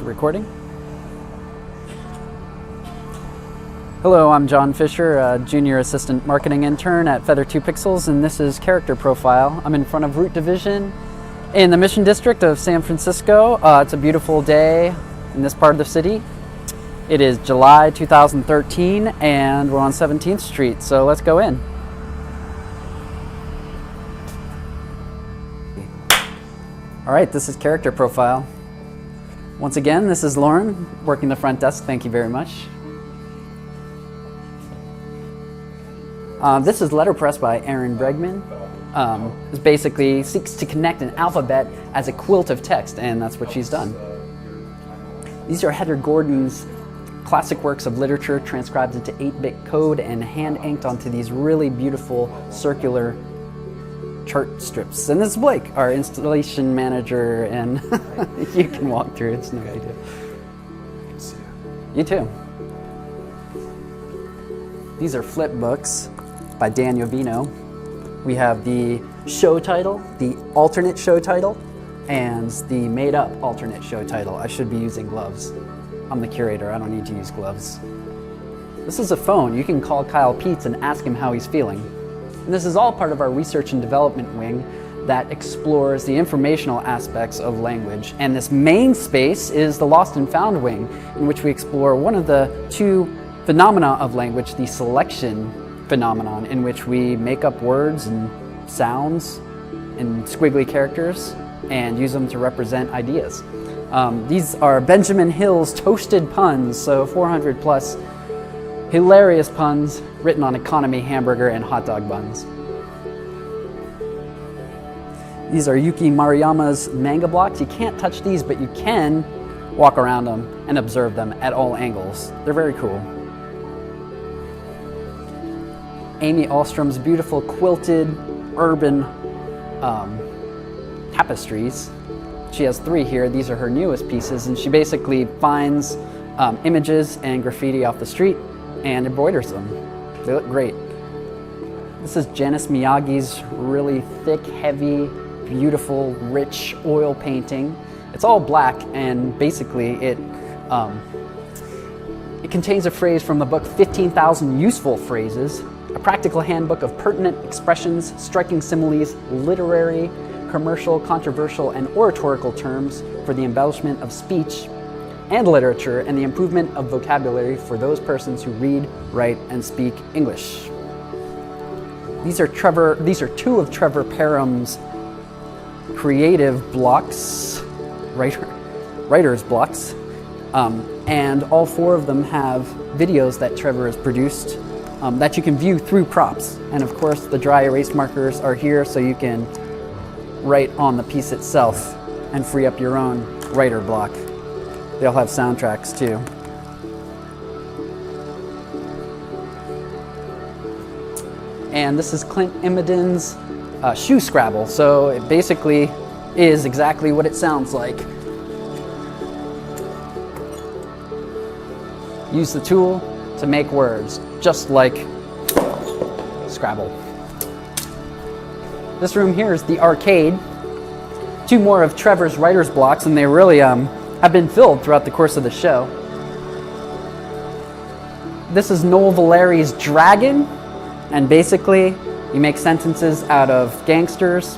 Recording. Hello, I'm Jon Fischer, a Junior Assistant Marketing Intern at Feather 2 Pixels, and this is Character Profile. I'm in front of Root Division in the Mission District of San Francisco. It's a beautiful day in this part of the city. It is July 2013, and we're on 17th Street, so let's go in. All right, this is Character Profile. Once again, this is Lauren, working the front desk. Thank you very much. This is Letterpress by Aaron Bregman. It basically seeks to connect an alphabet as a quilt of text, and that's what she's done. These are Heather Gordon's classic works of literature transcribed into 8-bit code and hand-inked onto these really beautiful circular chart strips. And this is Blake, our installation manager, and you can walk through, it's no big deal. You too. These are flip books by Dan Yovino. We have the show title, the alternate show title, and the made-up alternate show title. I should be using gloves. I'm the curator, I don't need to use gloves. This is a phone. You can call Kyle Peets and ask him how he's feeling. And this is all part of our research and development wing that explores the informational aspects of language. And this main space is the Lost and Found wing, in which we explore one of the two phenomena of language, the selection phenomenon, in which we make up words and sounds and squiggly characters and use them to represent ideas. These are Benjamin Hill's toasted puns, so 400 plus hilarious puns written on economy hamburger and hot dog buns. These are Yuki Maruyama's manga blocks. You can't touch these, but you can walk around them and observe them at all angles. They're very cool. Amy Alstrom's beautiful quilted urban tapestries. She has 3 here. These are her newest pieces, and she basically finds images and graffiti off the street and embroiders them. They look great. This is Janice Miyagi's really thick, heavy, beautiful, rich oil painting. It's all black, and basically it contains a phrase from the book 15,000 Useful Phrases, a practical handbook of pertinent expressions, striking similes, literary, commercial, controversial, and oratorical terms for the embellishment of speech and literature and the improvement of vocabulary for those persons who read, write, and speak English. These are 2 of Trevor Parham's creative blocks, writer's blocks, and all 4 of them have videos that Trevor has produced that you can view through props. And of course, the dry erase markers are here so you can write on the piece itself and free up your own writer block. They all have soundtracks too. And this is Clint Immoden's shoe Scrabble. So it basically is exactly what it sounds like. Use the tool to make words, just like Scrabble. This room here is the arcade. 2 more of Trevor's writer's blocks, and they really have been filled throughout the course of the show. This is Noel Valeri's Dragon, and basically you make sentences out of gangsters,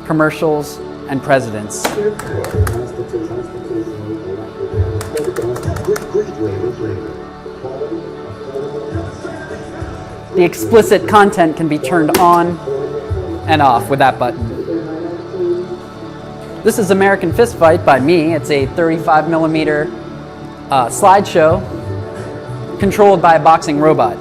commercials, and presidents. The explicit content can be turned on and off with that button. This is American Fistfight by me. It's a 35mm slideshow controlled by a boxing robot.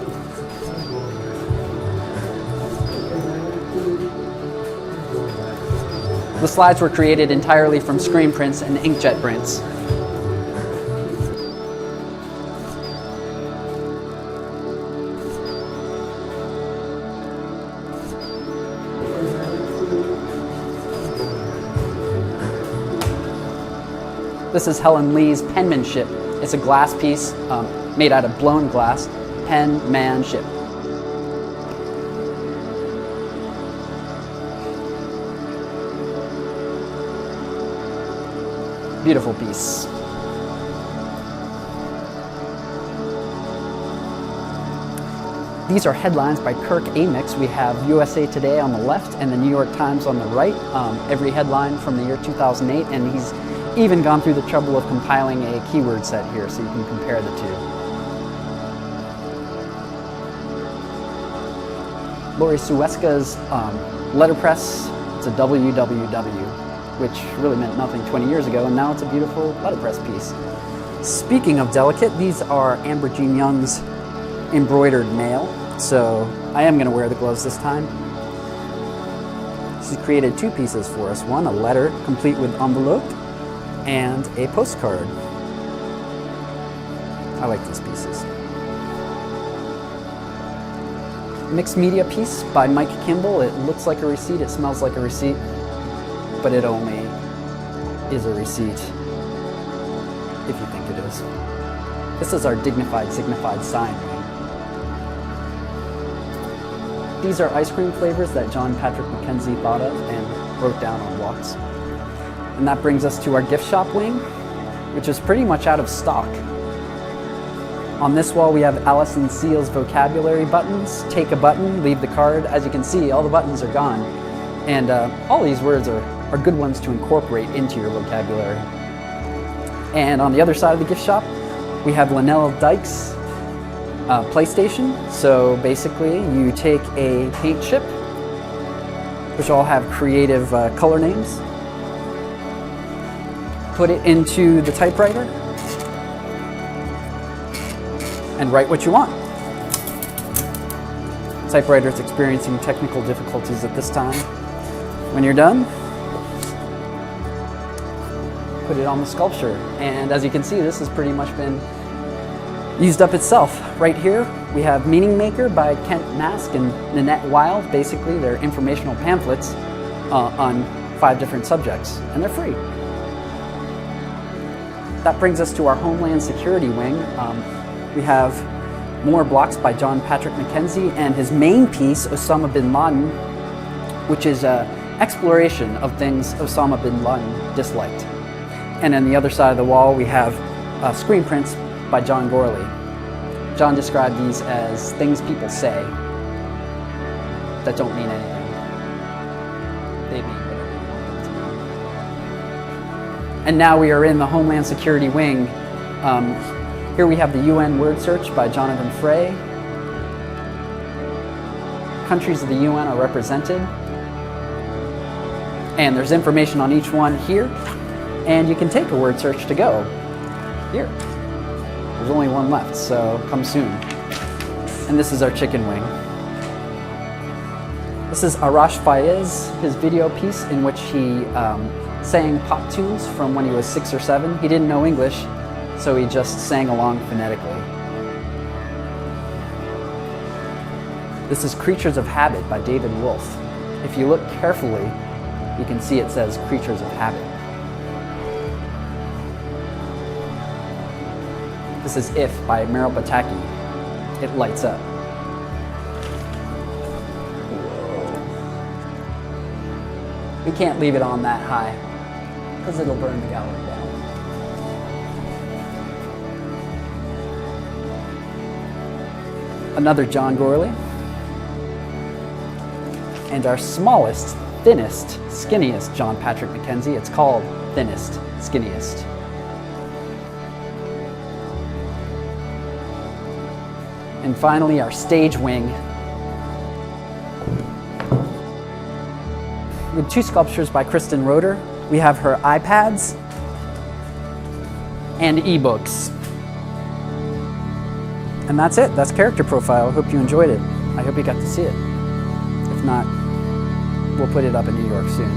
The slides were created entirely from screen prints and inkjet prints. This is Helen Lee's penmanship. It's a glass piece made out of blown glass, penmanship. Beautiful piece. These are headlines by Kirk Amix. We have USA Today on the left and the New York Times on the right. Every headline from the year 2008, and he's even gone through the trouble of compiling a keyword set here so you can compare the two. Lori Sueska's letterpress, it's a WWW, which really meant nothing 20 years ago, and now it's a beautiful letterpress piece. Speaking of delicate, these are Amber Jean Young's embroidered mail, so I am going to wear the gloves this time. She's created two pieces for us. One, a letter complete with envelope, and a postcard. I like these pieces. Mixed media piece by Mike Kimball. It looks like a receipt, it smells like a receipt, but it only is a receipt if you think it is. This is our dignified, signified sign. These are ice cream flavors that John Patrick Mackenzie thought of and wrote down on walks. And that brings us to our gift shop wing, which is pretty much out of stock. On this wall we have Alison Seal's vocabulary buttons. Take a button, leave the card. As you can see, all the buttons are gone. And all these words are good ones to incorporate into your vocabulary. And on the other side of the gift shop, we have Linnell Dyke's PlayStation. So basically, you take a paint chip, which all have creative color names, put it into the typewriter, and write what you want. Typewriter is experiencing technical difficulties at this time. When you're done, put it on the sculpture. And as you can see, this has pretty much been used up itself. Right here, we have Meaning Maker by Kent Mask and Nanette Wild. Basically, they're informational pamphlets on 5 different subjects, and they're free. That brings us to our Homeland Security wing. We have more blocks by John Patrick Mackenzie and his main piece, Osama bin Laden, which is an exploration of things Osama bin Laden disliked. And on the other side of the wall, we have screen prints by John Gorley. John described these as things people say that don't mean anything. They mean whatever you want them to mean. And now we are in the Homeland Security wing. Here we have the UN word search by Jonathan Frey. Countries of the UN are represented. And there's information on each one here. And you can take a word search to go. Here. There's only one left, so come soon. And this is our chicken wing. This is Arash Fayez, his video piece in which he sang pop tunes from when he was 6 or 7. He didn't know English, so he just sang along phonetically. This is Creatures of Habit by David Wolfe. If you look carefully, you can see it says Creatures of Habit. This is If by Meryl Pataki. It lights up. Whoa. We can't leave it on that high because it'll burn the gallery down. Another John Gorley. And our smallest, thinnest, skinniest John Patrick Mackenzie. It's called Thinnest, Skinniest. And finally, our stage wing with 2 sculptures by Kristen Roeder. We have her iPads and ebooks. And that's it. That's Character Profile. I hope you enjoyed it. I hope you got to see it. If not, we'll put it up in New York soon.